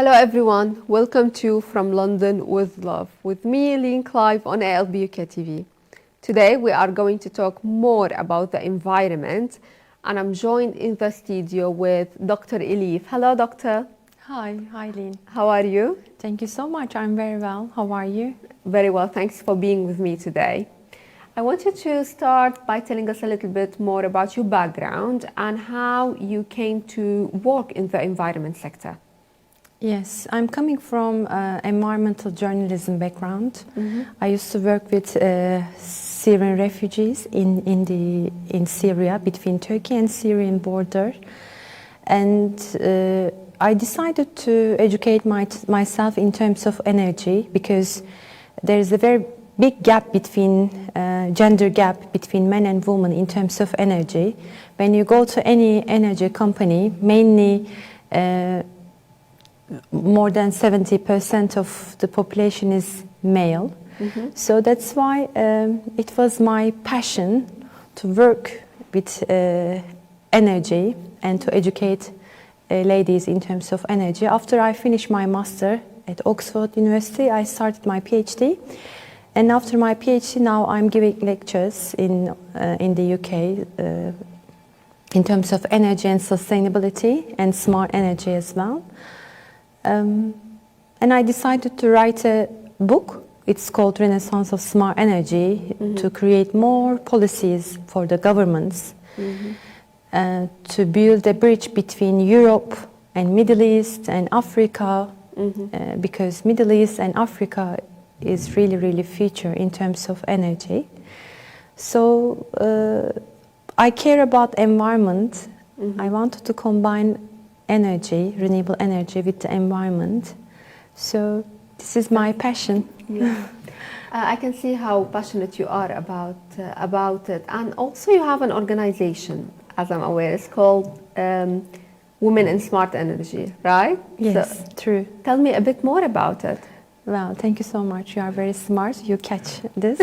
Hello everyone, welcome to From London with Love with me, Selin Calik on ALB UK TV. Today we are going to talk more about the environment and I'm joined in the studio with Dr. Elif. Hello doctor. Hi Lynn. How are you? Thank you so much. I'm very well. How are you? Very well, thanks for being with me today. I want you to start by telling us a little bit more about your background and how you came to work in the environment sector. Yes, I'm coming from environmental journalism background. I used to work with Syrian refugees in Syria, between Turkey and Syrian border. And I decided to educate myself in terms of energy because there is a very big gap between, gender gap between men and women in terms of energy. When you go to any energy company, mainly more than 70% of the population is male. So that's why it was my passion to work with energy and to educate ladies in terms of energy. After I finished my master at Oxford University, I started my PhD. And after my PhD, now I'm giving lectures in the UK in terms of energy and sustainability and smart energy as well. And I decided to write a book. It's called Renaissance of Smart Energy, to create more policies for the governments, to build a bridge between Europe and Middle East and Africa, because Middle East and Africa is really future in terms of energy. So I care about environment. I wanted to combine energy, renewable energy with the environment. So this is my passion. Yeah. I can see how passionate you are about it. And also you have an organization, as I'm aware, it's called Women in Smart Energy, right? Yes, so, true. Tell me a bit more about it. Well, thank you so much. You are very smart. You catch this.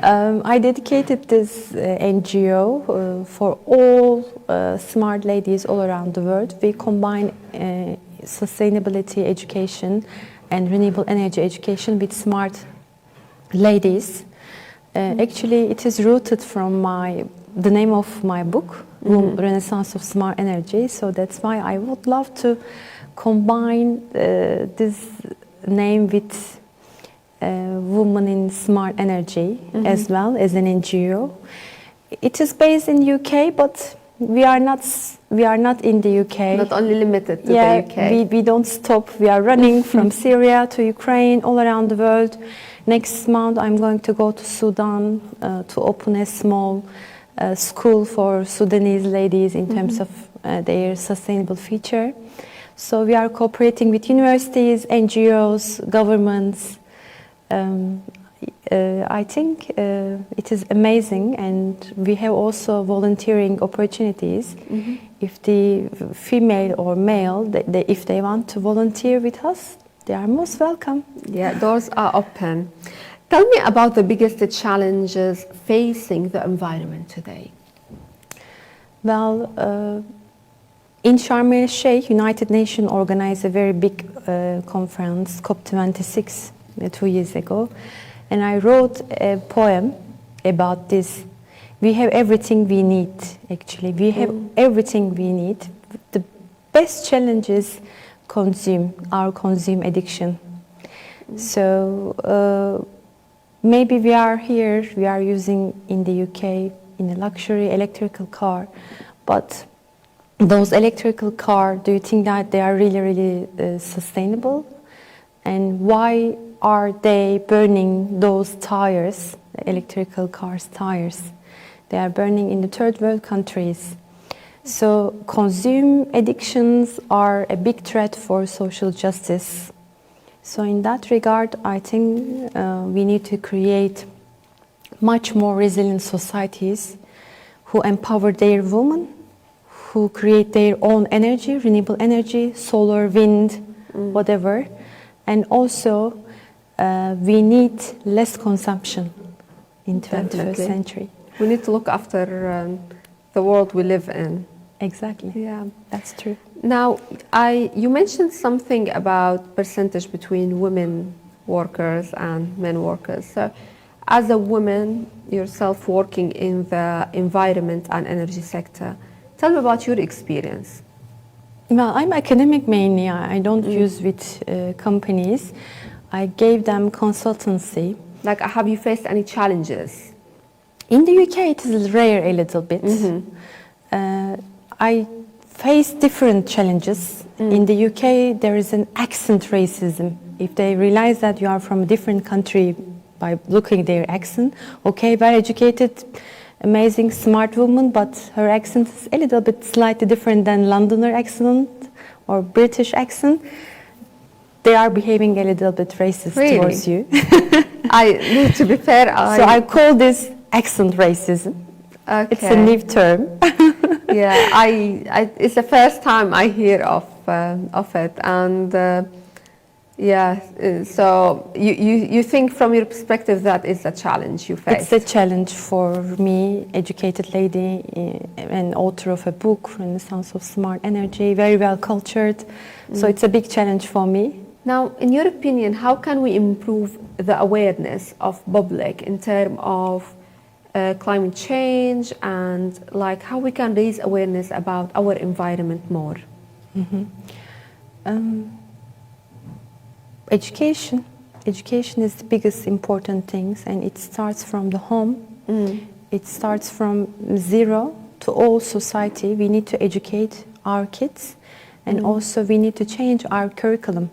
I dedicated this NGO for all smart ladies all around the world. We combine sustainability education and renewable energy education with smart ladies. Actually, it is rooted from the name of my book, Renaissance of Smart Energy. So that's why I would love to combine this name with Women in Smart Energy as well as an NGO. It is based in UK, but we are not in the UK. Not only limited to the UK. We don't stop. We are running from Syria to Ukraine, all around the world. Next month I'm going to go to Sudan to open a small school for Sudanese ladies in terms of their sustainable future. So we are cooperating with universities, NGOs, governments. I think it is amazing, and we have also volunteering opportunities. If the female or male, if they want to volunteer with us, they are most welcome. Yeah, doors are open. Tell me about the biggest challenges facing the environment today. Well, in Sharm el-Sheikh, United Nations organized a very big conference, COP26, 2 years ago. And I wrote a poem about this. We have everything we need, actually. We have everything we need. The best challenge is our consume addiction. So maybe we are here, we are using in the UK in a luxury electrical car, but those electrical cars, do you think that they are really sustainable? And why are they burning those tires, electrical cars tires? They are burning in the third world countries. So consume addictions are a big threat for social justice. So in that regard, I think we need to create much more resilient societies who empower their women, who create their own energy, renewable energy, solar, wind, whatever. And also, we need less consumption in 21st century. We need to look after the world we live in. Exactly. Yeah, that's true. Now, you mentioned something about percentage between women workers and men workers. So, as a woman yourself working in the environment and energy sector, tell me about your experience. Well, I'm academic mainly. I don't use with companies. I gave them consultancy. Like, have you faced any challenges? In the UK, it is rare a little bit. I face different challenges. In the UK, there is an accent racism. If they realize that you are from a different country by looking at their accent, okay, very educated, amazing, smart woman, but her accent is a little bit slightly different than Londoner accent or British accent. They are behaving a little bit racist towards you. To be fair, so I call this accent racism. Okay. It's a new term. Yeah, it's the first time I hear of it, and so you think from your perspective that is a challenge you face? It's a challenge for me, educated lady, and author of a book, Renaissance of Smart Energy, very well cultured. So it's a big challenge for me. Now, in your opinion, how can we improve the awareness of public in terms of climate change, and like how we can raise awareness about our environment more? Education is the biggest important things, and it starts from the home. It starts from zero to all society. We need to educate our kids, and also we need to change our curriculum.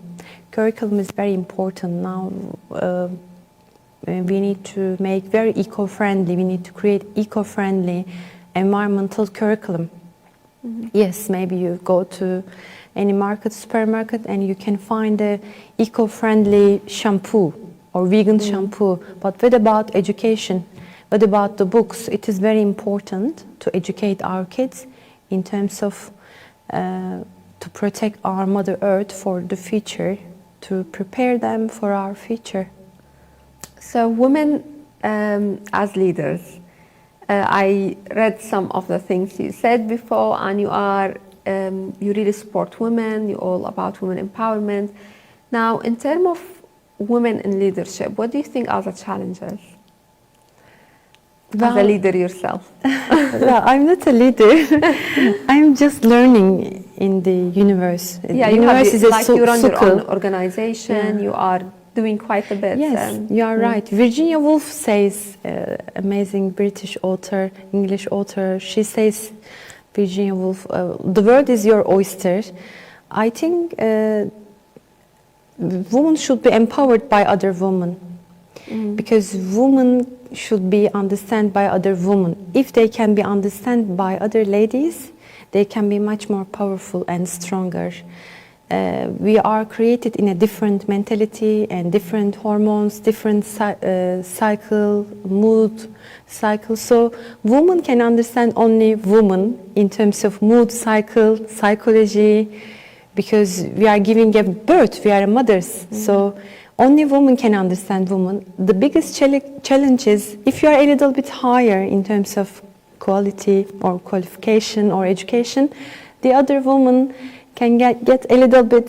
Curriculum is very important now. We need to make very eco-friendly. We need to create eco-friendly environmental curriculum. Yes, maybe you go to any market, supermarket, and you can find a eco-friendly shampoo or vegan shampoo. But what about education? What about the books? It is very important to educate our kids in terms of to protect our Mother Earth for the future, to prepare them for our future. So women as leaders, I read some of the things you said before, and you really support women, you're all about women empowerment. Now, in terms of women in leadership, what do you think are the challenges? As a leader yourself. Well, I'm not a leader. I'm just learning in the universe. Yeah, the universe is like you run your own organization, you are doing quite a bit. Yes, you are right. Virginia Woolf says, amazing British author, English author, she says, Virginia Woolf, the world is your oyster. I think women should be empowered by other women, because women should be understood by other women. If they can be understood by other ladies, they can be much more powerful and stronger. We are created in a different mentality and different hormones, different cycle, mood cycle. So women can understand only women in terms of mood cycle, psychology, because we are giving a birth, we are mothers. So only women can understand women. The biggest challenge is if you are a little bit higher in terms of quality or qualification or education, the other woman can get a little bit,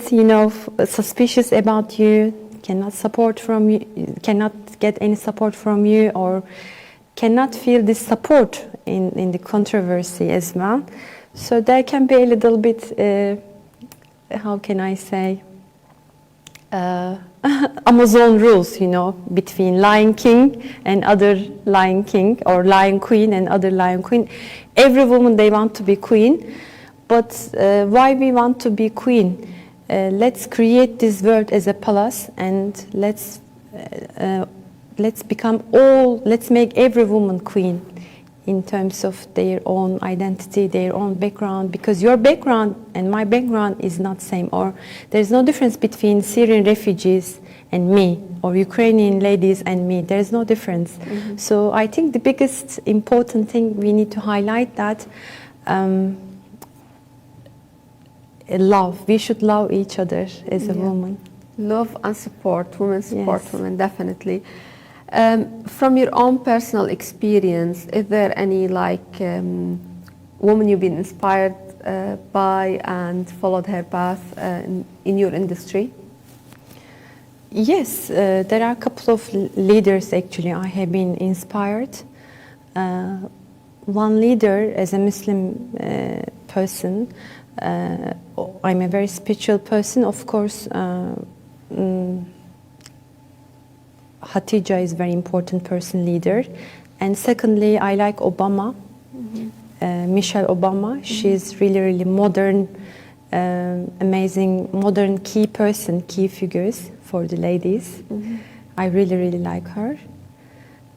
suspicious about you, cannot support from you, cannot get any support from you, or cannot feel this support in the controversy as well. So there can be a little bit, how can I say, Amazon rules, between Lion King and other Lion King, or Lion Queen and other Lion Queen. Every woman, they want to be queen. But why we want to be queen? Let's create this world as a palace, and let's make every woman queen in terms of their own identity, their own background, because your background and my background is not same, or there's no difference between Syrian refugees and me, or Ukrainian ladies and me. There's no difference. So I think the biggest important thing we need to highlight that love. We should love each other as a woman. Love and support. Women support women, definitely. From your own personal experience, is there any woman you've been inspired by and followed her path in your industry? Yes, there are a couple of leaders actually I have been inspired. One leader, as a Muslim person, I'm a very spiritual person, of course. Hatija is a very important person, leader. And secondly, I like Obama, Michelle Obama. She's really modern, amazing, modern key person, key figures for the ladies. I really like her.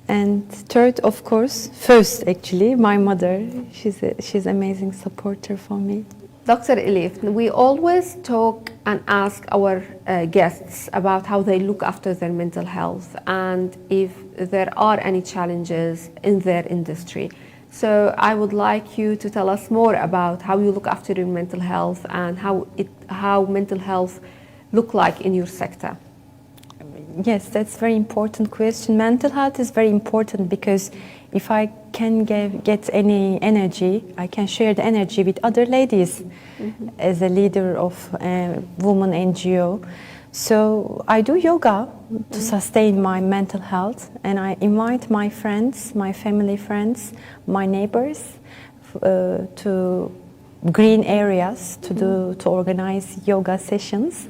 And third, of course, first actually, my mother. She's amazing supporter for me. Dr. Elif, we always talk and ask our guests about how they look after their mental health and if there are any challenges in their industry. So I would like you to tell us more about how you look after your mental health and how mental health look like in your sector. Yes, that's a very important question. Mental health is very important because if I can get any energy, I can share the energy with other ladies as a leader of a woman NGO. So I do yoga to sustain my mental health, and I invite my friends, my family friends, my neighbors to green areas to organize yoga sessions.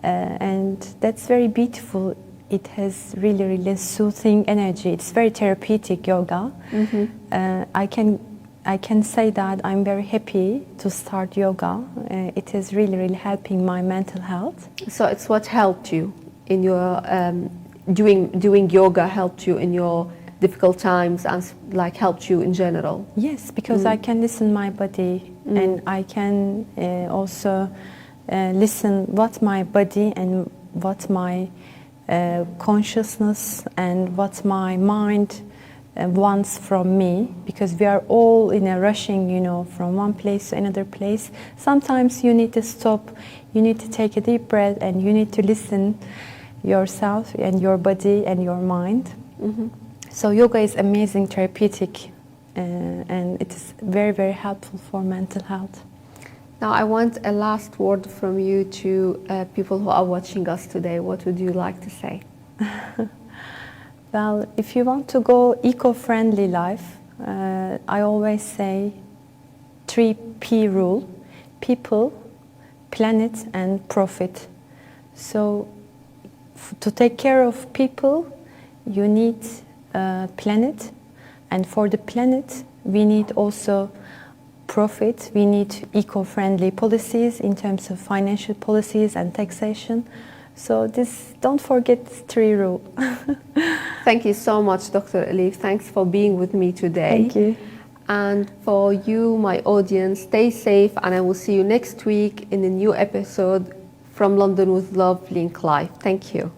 And that's very beautiful. It has really soothing energy. It's very therapeutic yoga. I can say that I'm very happy to start yoga. It is really helping my mental health. So it's what helped you in your doing yoga helped you in your difficult times and like helped you in general. Yes, because I can listen my body and I can also listen what my body and what my consciousness and what my mind wants from me, because we are all in a rushing, from one place to another place. Sometimes you need to stop, you need to take a deep breath, and you need to listen yourself and your body and your mind. So yoga is amazing, therapeutic, and it is very helpful for mental health. Now I want a last word from you to people who are watching us today. What would you like to say? Well, if you want to go eco-friendly life, I always say 3P rule: people, planet, and profit. So to take care of people, you need planet, and for the planet, we need also profit. We need eco-friendly policies in terms of financial policies and taxation. So don't forget 3 rule. Thank you so much, Dr. Elif. Thanks for being with me today. Thank you. And for you, my audience, stay safe, and I will see you next week in a new episode from London with Love, Link Life. Thank you.